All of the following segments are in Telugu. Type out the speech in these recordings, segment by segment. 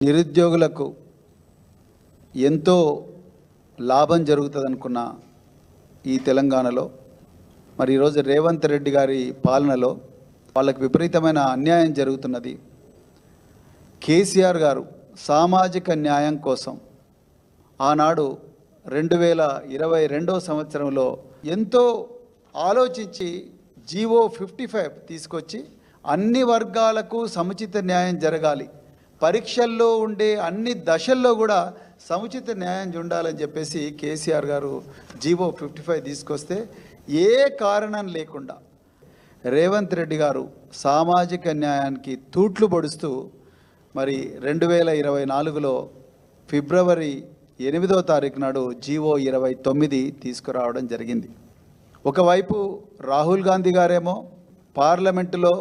నిరుద్యోగులకు ఎంతో లాభం జరుగుతుందనుకున్న ఈ తెలంగాణలో మరి ఈరోజు రేవంత్ రెడ్డి గారి పాలనలో వాళ్ళకి విపరీతమైన అన్యాయం జరుగుతున్నది. కేసీఆర్ గారు సామాజిక న్యాయం కోసం ఆనాడు 2022 సంవత్సరంలో ఎంతో ఆలోచించి జీవో 55 తీసుకొచ్చి అన్ని వర్గాలకు సముచిత న్యాయం జరగాలి, పరీక్షల్లో ఉండే అన్ని దశల్లో కూడా సముచిత న్యాయం ఉండాలని చెప్పేసి కేసీఆర్ గారు జీవో 55 తీసుకొస్తే ఏ కారణం లేకుండా రేవంత్ రెడ్డి గారు సామాజిక న్యాయానికి తూట్లు పొడుస్తూ మరి 2024లో ఫిబ్రవరి 8వ తారీఖు నాడు జీవో 29 తీసుకురావడం జరిగింది. ఒకవైపు రాహుల్ గాంధీ గారేమో పార్లమెంటులో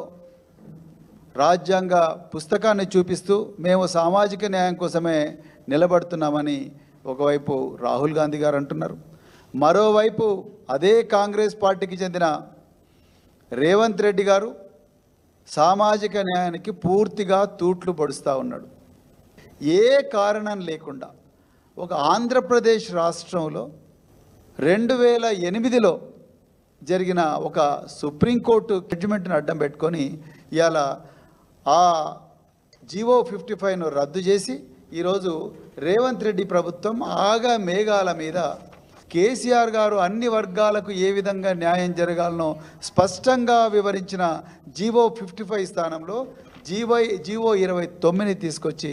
రాజ్యాంగ పుస్తకాన్ని చూపిస్తూ మేము సామాజిక న్యాయం కోసమే నిలబడుతున్నామని ఒకవైపు రాహుల్ గాంధీ గారు అంటున్నారు. మరోవైపు అదే కాంగ్రెస్ పార్టీకి చెందిన రేవంత్ రెడ్డి గారు సామాజిక న్యాయానికి పూర్తిగా తూట్లు పొడుస్తూ ఉన్నాడు. ఏ కారణం లేకుండా ఒక ఆంధ్రప్రదేశ్ రాష్ట్రంలో 2008లో జరిగిన ఒక సుప్రీంకోర్టు జడ్జిమెంట్ను అడ్డం పెట్టుకొని ఇవాళ ఆ జీవో 55ను రద్దు చేసి ఈరోజు రేవంత్ రెడ్డి ప్రభుత్వం ఆగా మేఘాల మీద కేసీఆర్ గారు అన్ని వర్గాలకు ఏ విధంగా న్యాయం జరగాలనో స్పష్టంగా వివరించిన జీవో 55 స్థానంలో జీవో 29 తీసుకొచ్చి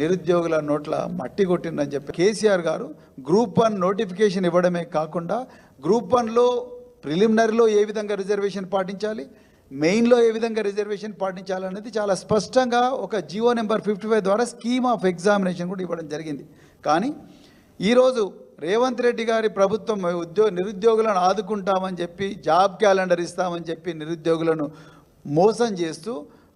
నిరుద్యోగుల నోట్ల మట్టి కొట్టిందని చెప్పి కేసీఆర్ గారు గ్రూప్ 1 నోటిఫికేషన్ ఇవ్వడమే కాకుండా గ్రూప్ 1లో ప్రిలిమినరీలో ఏ విధంగా రిజర్వేషన్ పాటించాలి, మెయిన్లో ఏ విధంగా రిజర్వేషన్ పాటించాలనేది చాలా స్పష్టంగా ఒక జీవో నెంబర్ 55 ద్వారా స్కీమ్ ఆఫ్ ఎగ్జామినేషన్ కూడా ఇవ్వడం జరిగింది. కానీ ఈరోజు రేవంత్ రెడ్డి గారి ప్రభుత్వం నిరుద్యోగులను ఆదుకుంటామని చెప్పి జాబ్ క్యాలెండర్ ఇస్తామని చెప్పి నిరుద్యోగులను మోసం చేస్తూ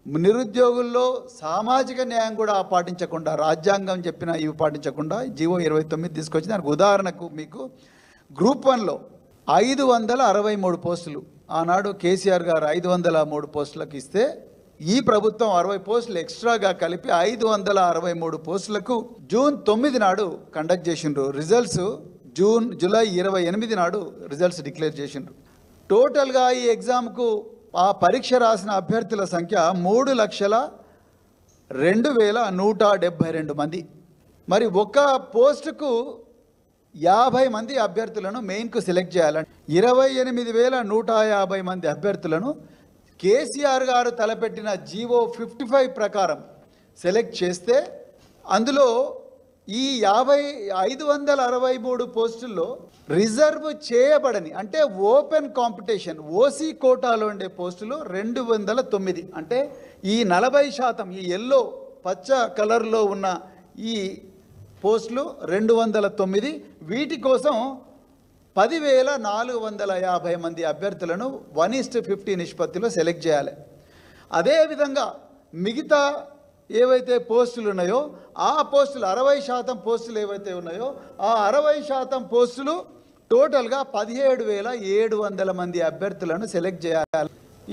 నిరుద్యోగుల్లో సామాజిక న్యాయం కూడా పాటించకుండా రాజ్యాంగం చెప్పిన ఇవి పాటించకుండా జీవో 29 తీసుకొచ్చి దానికి ఉదాహరణకు మీకు గ్రూప్ 1లో 563 పోస్టులు ఆనాడు కేసీఆర్ గారు 503 పోస్టులకు ఇస్తే ఈ ప్రభుత్వం 60 పోస్టులు ఎక్స్ట్రాగా కలిపి 563 పోస్టులకు జూన్ 9 నాడు కండక్ట్ చేసిండ్రు. రిజల్ట్స్ జూలై 28 నాడు రిజల్ట్స్ డిక్లేర్ చేసిండ్రు. టోటల్గా ఈ ఎగ్జామ్కు ఆ పరీక్ష రాసిన అభ్యర్థుల సంఖ్య 3,02,172 మంది. మరి ఒక పోస్టుకు 50 మంది అభ్యర్థులను మెయిన్కు సెలెక్ట్ చేయాలంటే 28,150 మంది అభ్యర్థులను కేసీఆర్ గారు తలపెట్టిన జీవో 55 ప్రకారం సెలెక్ట్ చేస్తే అందులో ఈ 563 పోస్టుల్లో రిజర్వ్ చేయబడని అంటే ఓపెన్ కాంపిటీషన్ ఓసీ కోటాలో ఉండే పోస్టులు 209. అంటే ఈ 40% ఈ ఎల్లో పచ్చ కలర్లో ఉన్న ఈ పోస్టులు 209. వీటి కోసం 10,450 మంది అభ్యర్థులను 1:50 నిష్పత్తిలో సెలెక్ట్ చేయాలి. అదేవిధంగా మిగతా ఏవైతే పోస్టులు ఉన్నాయో ఆ పోస్టులు 60% పోస్టులు ఏవైతే ఉన్నాయో ఆ 60% పోస్టులు టోటల్గా 17,700 మంది అభ్యర్థులను సెలెక్ట్ చేయాలి.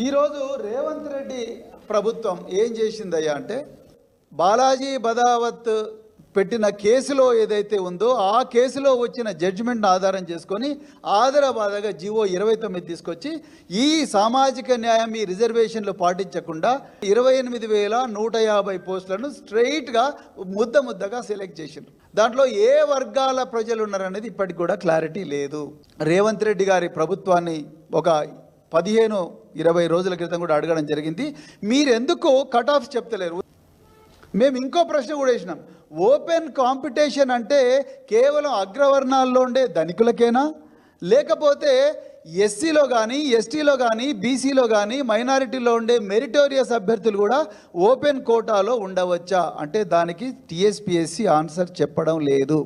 ఈరోజు రేవంత్ రెడ్డి ప్రభుత్వం ఏం చేసిందయ్యా అంటే బాలాజీ బదావత్ పెట్టిన కేసులో ఏదైతే ఉందో ఆ కేసులో వచ్చిన జడ్జిమెంట్ను ఆధారం చేసుకొని ఆదరబాదగా జీవో 29 తీసుకొచ్చి ఈ సామాజిక న్యాయం ఈ రిజర్వేషన్లు పాటించకుండా 28,150 పోస్టులను స్ట్రెయిట్గా ముద్దగా సెలెక్ట్ చేసిండ్రు. దాంట్లో ఏ వర్గాల ప్రజలు ఉన్నారనేది ఇప్పటికి కూడా క్లారిటీ లేదు. రేవంత్ రెడ్డి గారి ప్రభుత్వాన్ని ఒక 15-20 రోజుల క్రితం కూడా అడగడం జరిగింది, మీరెందుకు కట్ ఆఫ్ చెప్తలేరు. మేము ఇంకో ప్రశ్న కూడా వేసినాం, ఓపెన్ కాంపిటీషన్ అంటే కేవలం అగ్రవర్ణాల్లో ఉండే ధనికులకేనా, లేకపోతే ఎస్సీలో కానీ ఎస్టీలో కానీ బీసీలో కానీ మైనారిటీలో ఉండే మెరిటోరియస్ అభ్యర్థులు కూడా ఓపెన్ కోటాలో ఉండవచ్చా అంటే దానికి టీఎస్పీఎస్సీ ఆన్సర్ చెప్పడం లేదు.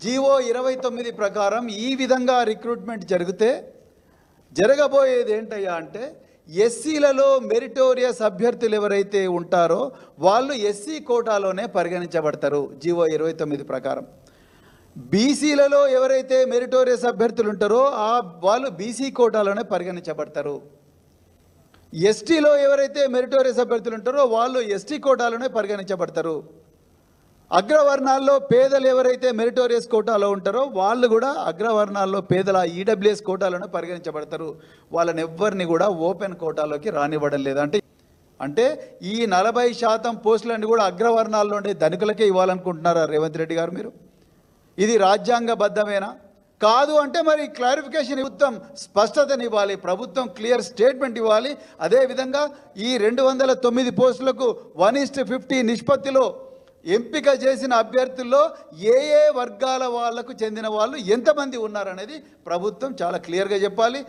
జీవో 29 ప్రకారం ఈ విధంగా రిక్రూట్మెంట్ జరగబోయేది ఏంటయ్యా అంటే ఎస్సీలలో మెరిటోరియస్ అభ్యర్థులు ఎవరైతే ఉంటారో వాళ్ళు ఎస్సీ కోటాలోనే పరిగణించబడతారు జీవో 29 ప్రకారం. బీసీలలో ఎవరైతే మెరిటోరియస్ అభ్యర్థులు ఉంటారో వాళ్ళు బీసీ కోటాలోనే పరిగణించబడతారు. ఎస్టీలో ఎవరైతే మెరిటోరియస్ అభ్యర్థులు ఉంటారో వాళ్ళు ఎస్టీ కోటాలోనే పరిగణించబడతారు. అగ్రవర్ణాల్లో పేదలు ఎవరైతే మెరిటోరియస్ కోటాలో ఉంటారో వాళ్ళు కూడా అగ్రవర్ణాల్లో పేదల ఈడబ్ల్యూఎస్ కోటాలోనే పరిగణించబడతారు. వాళ్ళని ఎవ్వరిని కూడా ఓపెన్ కోటాలోకి రానివ్వడం లేదు. అంటే ఈ 40% పోస్టులన్నీ కూడా అగ్రవర్ణాల్లో ఉండే ధనికులకే ఇవ్వాలనుకుంటున్నారా రేవంత్ రెడ్డి గారు మీరు? ఇది రాజ్యాంగబద్ధమేనా? కాదు అంటే మరి క్లారిఫికేషన్ ప్రభుత్వం స్పష్టతనివ్వాలి, ప్రభుత్వం క్లియర్ స్టేట్మెంట్ ఇవ్వాలి. అదేవిధంగా ఈ 209 పోస్టులకు 1:50 నిష్పత్తిలో ఎంపిక చేసిన అభ్యర్థుల్లో ఏ వర్గాల వాళ్లకు చెందిన వాళ్ళు ఎంతమంది ఉన్నారనేది ప్రభుత్వం చాలా క్లియర్గా చెప్పాలి.